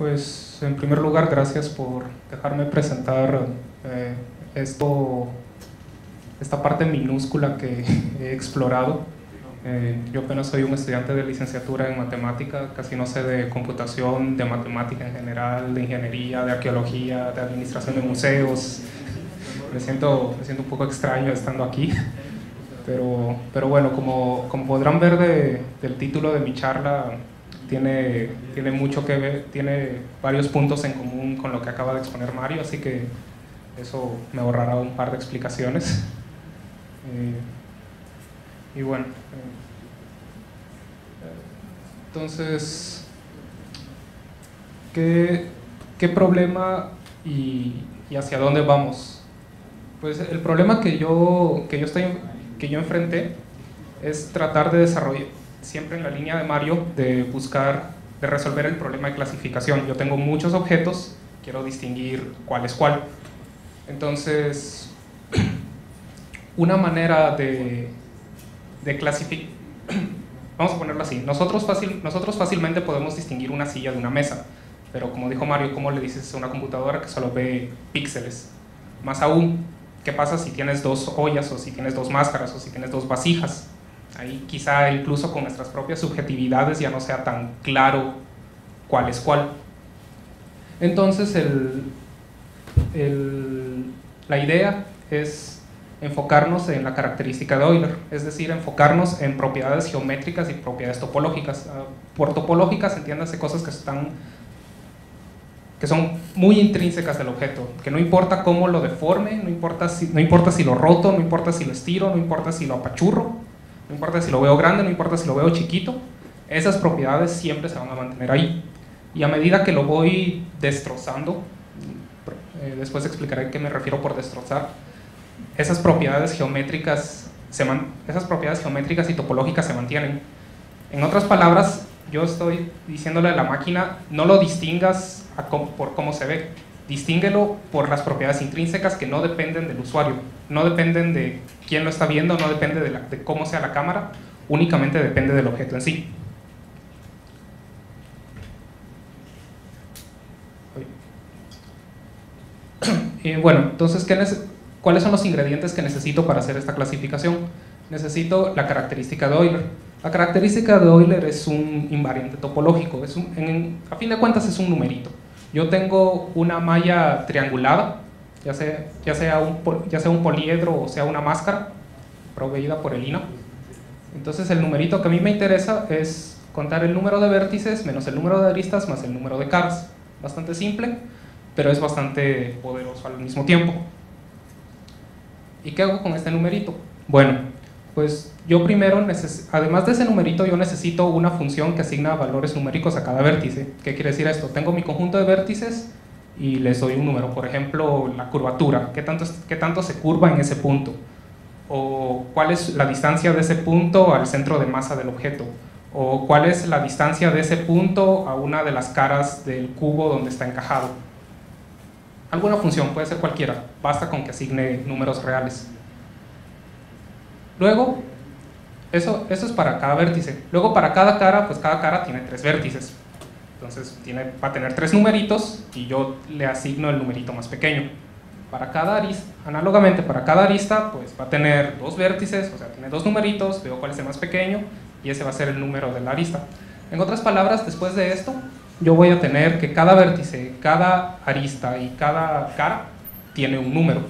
Pues en primer lugar, gracias por dejarme presentar esta parte minúscula que he explorado. Yo apenas soy un estudiante de licenciatura en matemática, casi no sé de computación, de matemática en general, de ingeniería, de arqueología, de administración de museos. Me siento un poco extraño estando aquí, pero bueno, como podrán ver del título de mi charla, tiene mucho que ver, tiene varios puntos en común con lo que acaba de exponer Mario, así que eso me ahorrará un par de explicaciones. Y bueno, entonces, ¿qué problema y hacia dónde vamos? Pues el problema que yo enfrenté es tratar de desarrollar, siempre en la línea de Mario, de resolver el problema de clasificación. Yo tengo muchos objetos, quiero distinguir cuál es cuál. Entonces, una manera de clasificar, vamos a ponerlo así, nosotros fácilmente podemos distinguir una silla de una mesa, pero como dijo Mario, ¿cómo le dices a una computadora que solo ve píxeles? Más aún, ¿qué pasa si tienes dos ollas, o si tienes dos máscaras, o si tienes dos vasijas? Ahí quizá incluso con nuestras propias subjetividades ya no sea tan claro cuál es cuál. Entonces la idea es enfocarnos en la característica de Euler, es decir, enfocarnos en propiedades geométricas y propiedades topológicas. Por topológicas entiéndase cosas que son muy intrínsecas del objeto, que no importa cómo lo deforme, no importa si lo roto, no importa si lo estiro, no importa si lo apachurro, no importa si lo veo grande, no importa si lo veo chiquito, esas propiedades siempre se van a mantener ahí. Y a medida que lo voy destrozando, después explicaré a qué me refiero por destrozar, esas propiedades geométricas y topológicas se mantienen. En otras palabras, yo estoy diciéndole a la máquina, no lo distingas por cómo se ve, distínguelo por las propiedades intrínsecas que no dependen del usuario, no dependen de quién lo está viendo, no depende de cómo sea la cámara, únicamente depende del objeto en sí. Y bueno, entonces, ¿cuáles son los ingredientes que necesito para hacer esta clasificación? Necesito la característica de Euler. La característica de Euler es un invariante topológico, a fin de cuentas es un numerito. Yo tengo una malla triangulada, ya sea un poliedro o sea una máscara, proveída por el INA. Entonces el numerito que a mí me interesa es contar el número de vértices menos el número de aristas más el número de caras. Bastante simple, pero es bastante poderoso al mismo tiempo. ¿Y qué hago con este numerito? Bueno, pues yo primero, además de ese numerito, yo necesito una función que asigna valores numéricos a cada vértice. ¿Qué quiere decir esto? Tengo mi conjunto de vértices y les doy un número. Por ejemplo, la curvatura. ¿Qué tanto se curva en ese punto? O cuál es la distancia de ese punto al centro de masa del objeto. O cuál es la distancia de ese punto a una de las caras del cubo donde está encajado. Alguna función, puede ser cualquiera, basta con que asigne números reales. Luego, eso es para cada vértice. Luego para cada cara, pues cada cara tiene 3 vértices. Entonces va a tener 3 numeritos y yo le asigno el numerito más pequeño. Para cada arista, análogamente para cada arista, pues va a tener 2 vértices, o sea, tiene 2 numeritos, veo cuál es el más pequeño y ese va a ser el número de la arista. En otras palabras, después de esto, yo voy a tener que cada vértice, cada arista y cada cara tiene un número.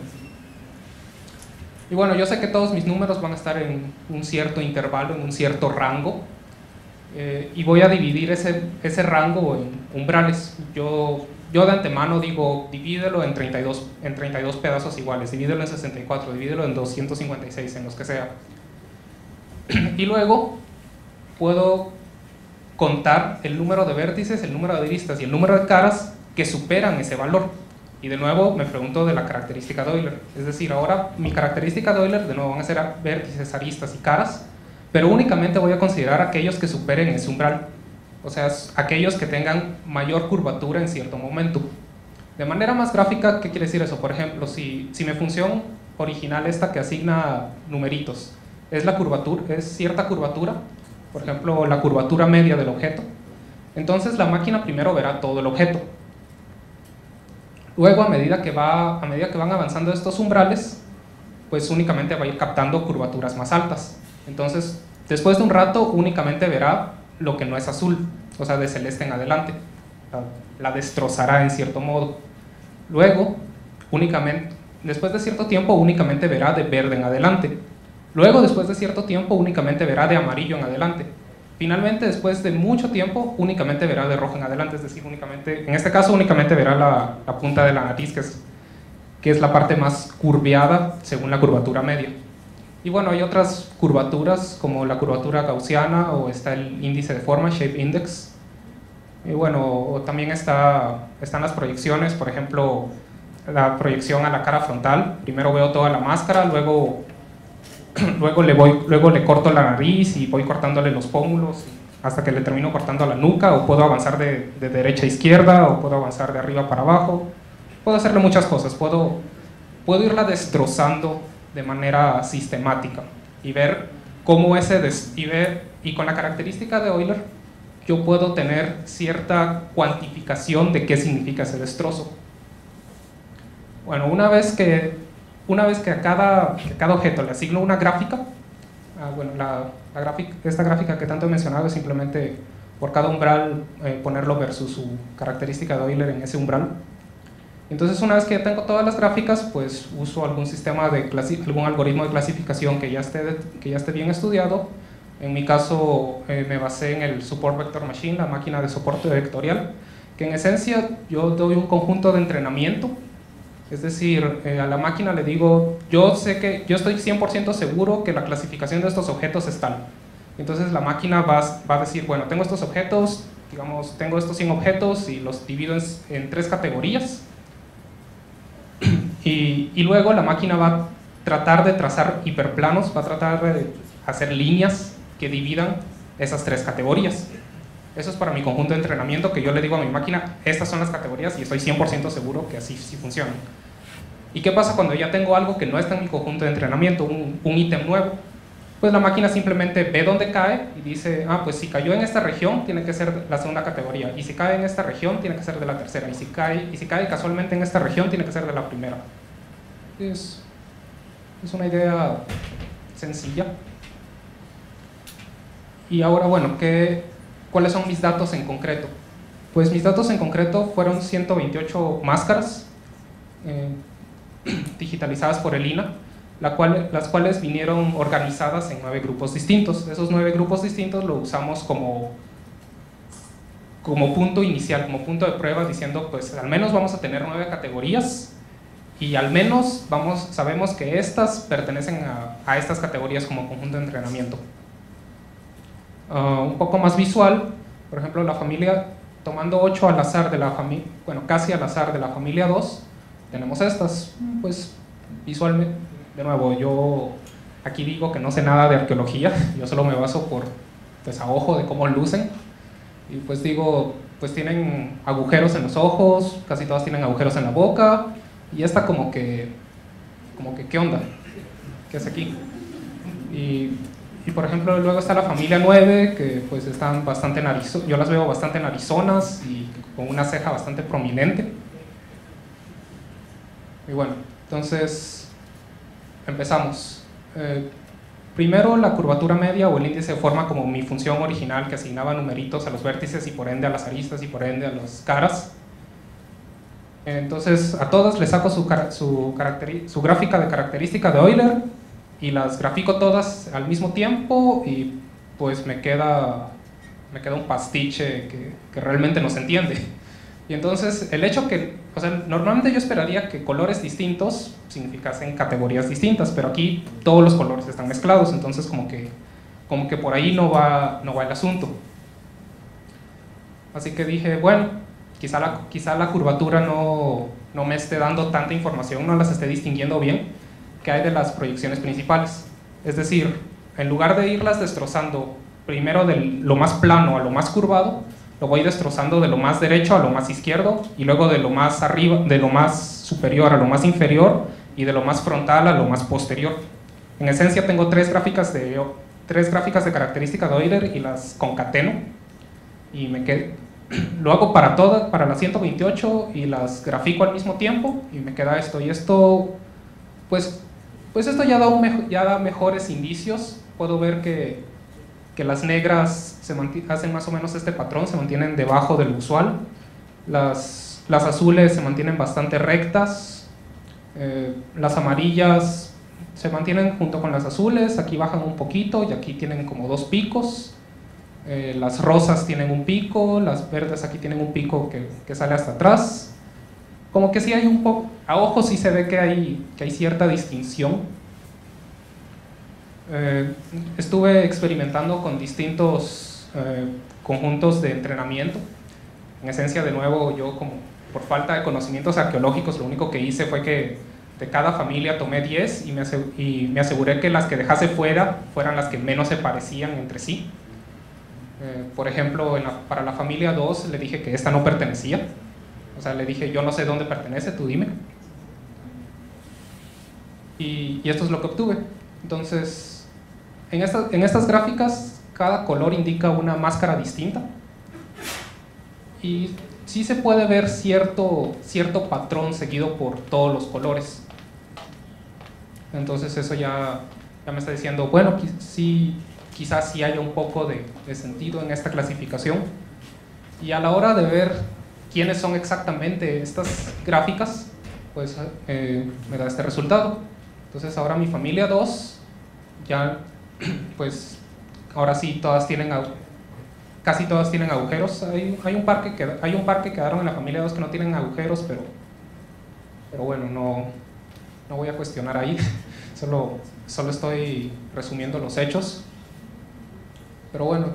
Y bueno, yo sé que todos mis números van a estar en un cierto intervalo, en un cierto rango, y voy a dividir ese rango en umbrales. Yo de antemano digo, divídelo en 32 pedazos iguales, divídelo en 64, divídelo en 256, en los que sea. Y luego puedo contar el número de vértices, el número de aristas y el número de caras que superan ese valor. Y de nuevo me pregunto de la característica de Euler. Es decir, ahora mi característica de Euler de nuevo van a ser vértices, aristas y caras, pero únicamente voy a considerar aquellos que superen ese umbral. O sea, aquellos que tengan mayor curvatura en cierto momento. De manera más gráfica, ¿qué quiere decir eso? Por ejemplo, si mi función original esta que asigna numeritos es cierta curvatura, por ejemplo, la curvatura media del objeto, Entonces la máquina primero verá todo el objeto. Luego, a medida que van avanzando estos umbrales, pues únicamente va a ir captando curvaturas más altas. Entonces, después de un rato, únicamente verá lo que no es azul, o sea, de celeste en adelante. La destrozará en cierto modo. Luego, después de cierto tiempo, únicamente verá de verde en adelante. Luego, después de cierto tiempo, únicamente verá de amarillo en adelante. Finalmente, después de mucho tiempo, únicamente verá de rojo en adelante, es decir, en este caso únicamente verá la punta de la nariz, que es la parte más curveada según la curvatura media. Y bueno, hay otras curvaturas como la curvatura gaussiana, o está el índice de forma, Shape Index. Y bueno, también están las proyecciones, por ejemplo, la proyección a la cara frontal. Primero veo toda la máscara, luego le corto la nariz y voy cortándole los pómulos hasta que le termino cortando la nuca, o puedo avanzar de derecha a izquierda, o puedo avanzar de arriba para abajo. Puedo hacerle muchas cosas, puedo irla destrozando de manera sistemática y ver cómo y con la característica de Euler yo puedo tener cierta cuantificación de qué significa ese destrozo. Bueno, una vez que a cada objeto le asigno una gráfica, bueno, esta gráfica que tanto he mencionado es simplemente por cada umbral ponerlo versus su característica de Euler en ese umbral. Entonces, una vez que ya tengo todas las gráficas, pues uso algún algoritmo de clasificación que ya esté bien estudiado. En mi caso, me basé en el Support Vector Machine, la máquina de soporte vectorial, que en esencia yo doy un conjunto de entrenamiento. Es decir, a la máquina le digo, yo estoy 100% seguro que la clasificación de estos objetos es tal. Entonces la máquina va a decir, bueno, tengo estos objetos, digamos, tengo estos 100 objetos y los divido en 3 categorías. Y luego la máquina va a tratar de trazar hiperplanos, va a tratar de hacer líneas que dividan esas 3 categorías. Eso es para mi conjunto de entrenamiento, que yo le digo a mi máquina, estas son las categorías y estoy 100% seguro que así sí funciona. ¿Y qué pasa cuando ya tengo algo que no está en mi conjunto de entrenamiento, un ítem nuevo? Pues la máquina simplemente ve dónde cae y dice, pues si cayó en esta región, tiene que ser la segunda categoría, y si cae en esta región, tiene que ser de la tercera, y si cae casualmente en esta región, tiene que ser de la primera. Es una idea sencilla. Y ahora, bueno, ¿cuáles son mis datos en concreto? Pues mis datos en concreto fueron 128 máscaras digitalizadas por el INA, las cuales vinieron organizadas en 9 grupos distintos. Esos 9 grupos distintos lo usamos como punto inicial, como punto de prueba, diciendo, pues al menos vamos a tener 9 categorías y al menos sabemos que estas pertenecen a estas categorías como conjunto de entrenamiento. Un poco más visual, por ejemplo, la familia, tomando 8 al azar de la familia, bueno, casi al azar de la familia 2, tenemos estas. Pues visualmente, de nuevo, yo aquí digo que no sé nada de arqueología, yo solo me baso pues a ojo de cómo lucen, y pues digo, pues tienen agujeros en los ojos, casi todas tienen agujeros en la boca, y esta como que ¿qué onda? ¿Qué es aquí? Y por ejemplo, luego está la familia 9, que pues están bastante yo las veo bastante narizonas y con una ceja bastante prominente. Y bueno, entonces empezamos. Primero, la curvatura media o el índice de forma como mi función original, que asignaba numeritos a los vértices y por ende a las aristas y por ende a las caras. Entonces a todas les saco su gráfica de característica de Euler y las grafico todas al mismo tiempo, y pues me queda un pastiche que realmente no se entiende. Y entonces el hecho normalmente yo esperaría que colores distintos significasen categorías distintas, pero aquí todos los colores están mezclados, entonces como que por ahí no va el asunto. Así que dije, bueno, quizá la curvatura no me esté dando tanta información, no las esté distinguiendo bien, que hay de las proyecciones principales. Es decir, en lugar de irlas destrozando primero de lo más plano a lo más curvado, lo voy destrozando de lo más derecho a lo más izquierdo, y luego de lo más arriba, de lo más superior a lo más inferior, y de lo más frontal a lo más posterior. En esencia tengo 3 gráficas de característica de Euler y las concateno, y lo hago para las 128 y las grafico al mismo tiempo y me queda esto. Y esto, pues esto ya da mejores indicios. Puedo ver que las negras hacen más o menos este patrón, se mantienen debajo del usual. Las azules se mantienen bastante rectas. Las amarillas se mantienen junto con las azules, aquí bajan un poquito y aquí tienen como dos picos. Las rosas tienen un pico, las verdes aquí tienen un pico que sale hasta atrás. Como que sí hay un poco, a ojo sí se ve que hay cierta distinción. Estuve experimentando con distintos conjuntos de entrenamiento. En esencia, de nuevo, yo como por falta de conocimientos arqueológicos, lo único que hice fue que de cada familia tomé 10 y me aseguré que las que dejase fueran las que menos se parecían entre sí. Por ejemplo, para la familia 2 le dije que esta no pertenecía. O sea, le dije, yo no sé dónde pertenece, tú dime. Y esto es lo que obtuve. Entonces, en estas gráficas, cada color indica una máscara distinta. Y sí se puede ver cierto patrón seguido por todos los colores. Entonces eso ya me está diciendo, bueno, quizás sí haya un poco de sentido en esta clasificación. Y a la hora de ver quiénes son exactamente estas gráficas, pues me da este resultado. Entonces ahora mi familia 2, ya pues ahora sí casi todas tienen agujeros. Hay un par que quedaron en la familia 2 que no tienen agujeros, pero bueno, no voy a cuestionar ahí. Solo estoy resumiendo los hechos. Pero bueno,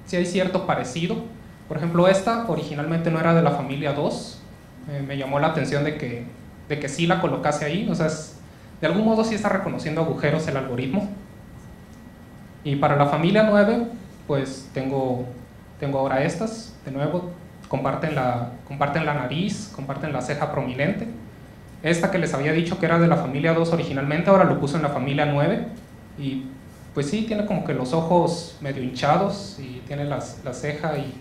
sí hay cierto parecido. Por ejemplo, esta originalmente no era de la familia 2. Me llamó la atención de que sí la colocase ahí. O sea, de algún modo sí está reconociendo agujeros el algoritmo. Y para la familia 9, pues tengo ahora estas. De nuevo, comparten la nariz, comparten la ceja prominente. Esta que les había dicho que era de la familia 2 originalmente, ahora lo puso en la familia 9. Y pues sí, tiene como que los ojos medio hinchados y tiene la ceja y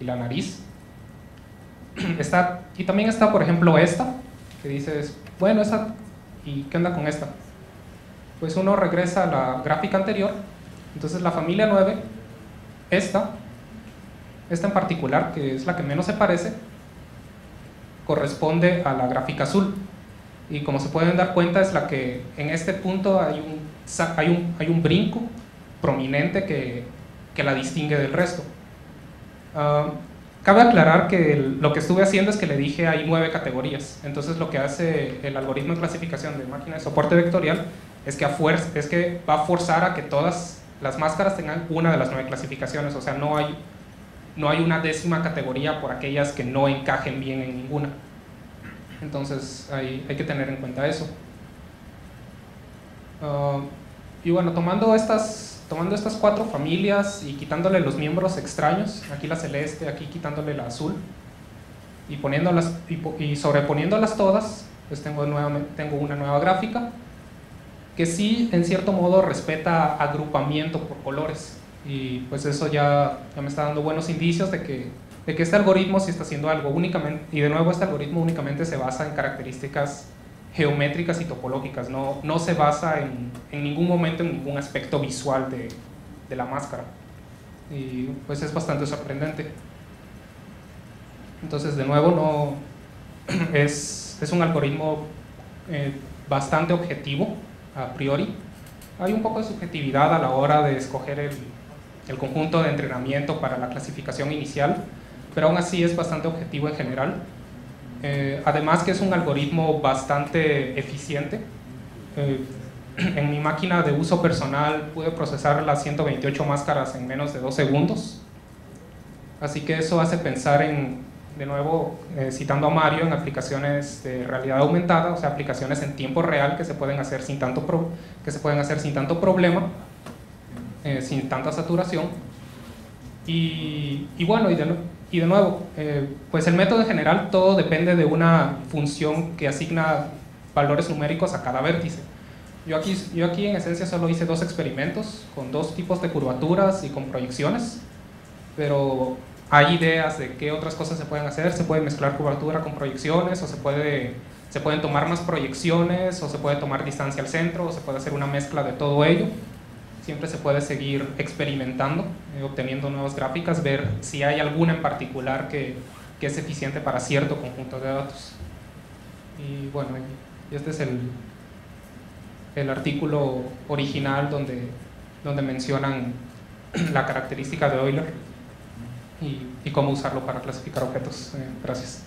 la nariz. Y también está, por ejemplo, esta, que dices, bueno, ¿y qué onda con esta? Pues uno regresa a la gráfica anterior. Entonces la familia 9, esta en particular, que es la que menos se parece, corresponde a la gráfica azul. Y como se pueden dar cuenta, es la que en este punto hay un brinco prominente que la distingue del resto. Cabe aclarar que lo que estuve haciendo es que le dije hay 9 categorías. Entonces lo que hace el algoritmo de clasificación de máquina de soporte vectorial es que va a forzar a que todas las máscaras tengan una de las 9 clasificaciones. O sea, no hay una 10ª categoría por aquellas que no encajen bien en ninguna. Entonces hay que tener en cuenta eso. Y bueno, tomando estas 4 familias y quitándole los miembros extraños, aquí la celeste, aquí quitándole la azul, y sobreponiéndolas todas, pues tengo una nueva gráfica que sí, en cierto modo, respeta agrupamiento por colores. Y pues eso ya me está dando buenos indicios de que este algoritmo sí está haciendo algo únicamente. Y de nuevo, este algoritmo únicamente se basa en características geométricas y topológicas, no se basa en ningún momento en ningún aspecto visual de la máscara. Y pues es bastante sorprendente. Entonces, de nuevo, es un algoritmo bastante objetivo a priori. Hay un poco de subjetividad a la hora de escoger el conjunto de entrenamiento para la clasificación inicial, pero aún así es bastante objetivo en general. Además que es un algoritmo bastante eficiente. En mi máquina de uso personal pude procesar las 128 máscaras en menos de 2 segundos. Así que eso hace pensar de nuevo, citando a Mario, en aplicaciones de realidad aumentada, o sea, aplicaciones en tiempo real que se pueden hacer sin tanto problema, sin tanta saturación. Y bueno, y de nuevo, pues el método en general todo depende de una función que asigna valores numéricos a cada vértice. Yo aquí en esencia solo hice 2 experimentos con 2 tipos de curvaturas y con proyecciones, pero hay ideas de qué otras cosas se pueden hacer. Se puede mezclar cobertura con proyecciones, o se pueden tomar más proyecciones, o se puede tomar distancia al centro, o se puede hacer una mezcla de todo ello. Siempre se puede seguir experimentando, obteniendo nuevas gráficas, ver si hay alguna en particular que es eficiente para cierto conjunto de datos. Y bueno, y este es el artículo original donde mencionan la característica de Euler y cómo usarlo para clasificar objetos. Gracias.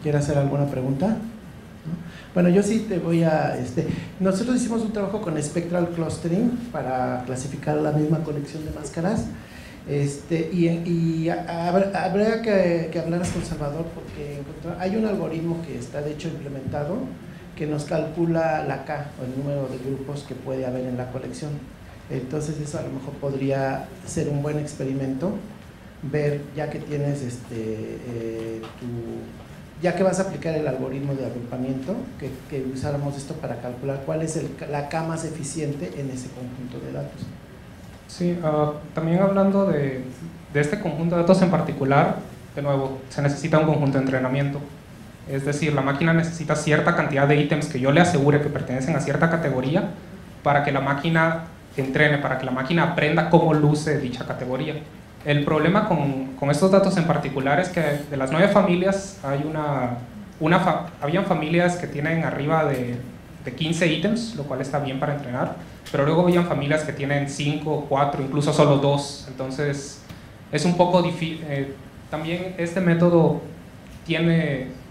¿Quieres hacer alguna pregunta? Bueno, yo sí te voy a... nosotros hicimos un trabajo con Spectral Clustering para clasificar la misma colección de máscaras. Habría que hablaras con Salvador, porque hay un algoritmo que está de hecho implementado que nos calcula la K, o el número de grupos que puede haber en la colección. Entonces eso a lo mejor podría ser un buen experimento, ver, ya que tienes ya que vas a aplicar el algoritmo de agrupamiento, que usáramos esto para calcular cuál es la K más eficiente en ese conjunto de datos. Sí, también hablando de este conjunto de datos en particular, de nuevo, se necesita un conjunto de entrenamiento. Es decir, la máquina necesita cierta cantidad de ítems que yo le asegure que pertenecen a cierta categoría para que la máquina entrene, para que la máquina aprenda cómo luce dicha categoría. El problema con estos datos en particular es que de las 9 familias habían familias que tienen arriba de 15 ítems, lo cual está bien para entrenar, pero luego habían familias que tienen 5, 4, incluso solo 2, entonces es un poco difícil. También este método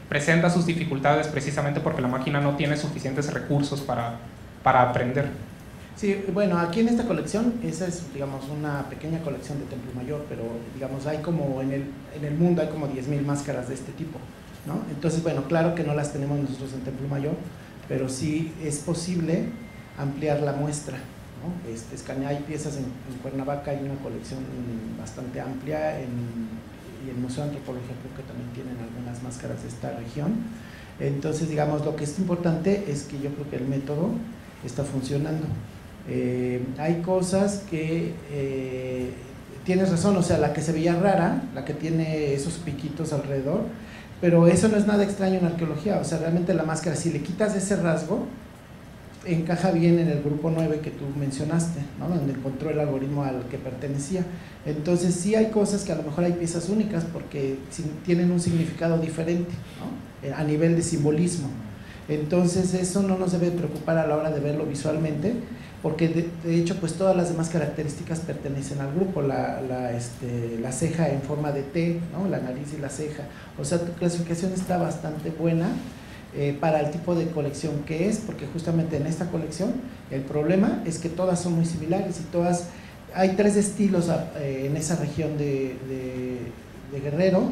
presenta sus dificultades precisamente porque la máquina no tiene suficientes recursos para aprender. Sí, bueno, aquí en esta colección, esa es, digamos, una pequeña colección de Templo Mayor, pero, digamos, hay como en el mundo hay como 10,000 máscaras de este tipo, ¿no? Entonces, bueno, claro que no las tenemos nosotros en Templo Mayor, pero sí es posible ampliar la muestra, ¿no? Hay piezas en Cuernavaca, hay una colección bastante amplia, y el Museo de Antropología creo que también tienen algunas máscaras de esta región. Entonces, digamos, lo que es importante es que yo creo que el método está funcionando. Hay cosas que tienes razón, o sea, la que se veía rara, la que tiene esos piquitos alrededor, pero eso no es nada extraño en arqueología. O sea, realmente la máscara, si le quitas ese rasgo, encaja bien en el grupo 9 que tú mencionaste, ¿no? Donde encontró el algoritmo al que pertenecía. Entonces sí hay cosas que a lo mejor hay piezas únicas porque tienen un significado diferente, ¿no? A nivel de simbolismo. Entonces eso no nos debe preocupar a la hora de verlo visualmente, porque de hecho pues todas las demás características pertenecen al grupo. La ceja en forma de T, ¿no? La nariz y la ceja, o sea, tu clasificación está bastante buena para el tipo de colección que es, porque justamente en esta colección el problema es que todas son muy similares y todas, hay 3 estilos en esa región de Guerrero,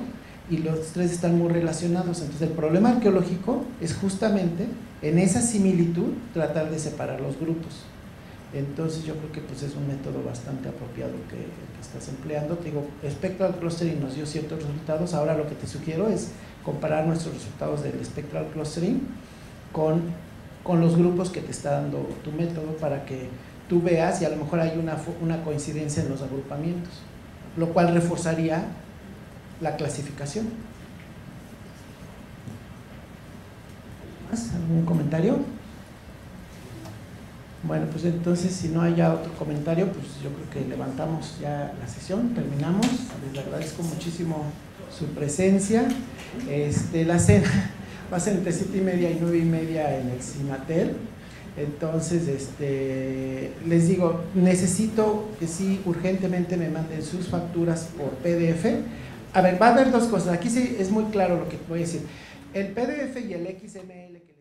y los 3 están muy relacionados. Entonces el problema arqueológico es justamente en esa similitud tratar de separar los grupos. Entonces yo creo que pues es un método bastante apropiado que estás empleando. Te digo, Spectral Clustering nos dio ciertos resultados. Ahora lo que te sugiero es comparar nuestros resultados del Spectral Clustering con los grupos que te está dando tu método, para que tú veas, y a lo mejor hay una coincidencia en los agrupamientos, lo cual reforzaría la clasificación. ¿Más? ¿Algún comentario? Bueno, pues entonces, si no hay ya otro comentario, pues yo creo que levantamos ya la sesión, terminamos. Les agradezco muchísimo su presencia. La cena va a ser entre 7:30 y 9:30 en el Cimatel. Entonces, les digo, necesito que sí urgentemente me manden sus facturas por PDF. A ver, va a haber 2 cosas. Aquí sí es muy claro lo que voy a decir. El PDF y el XML que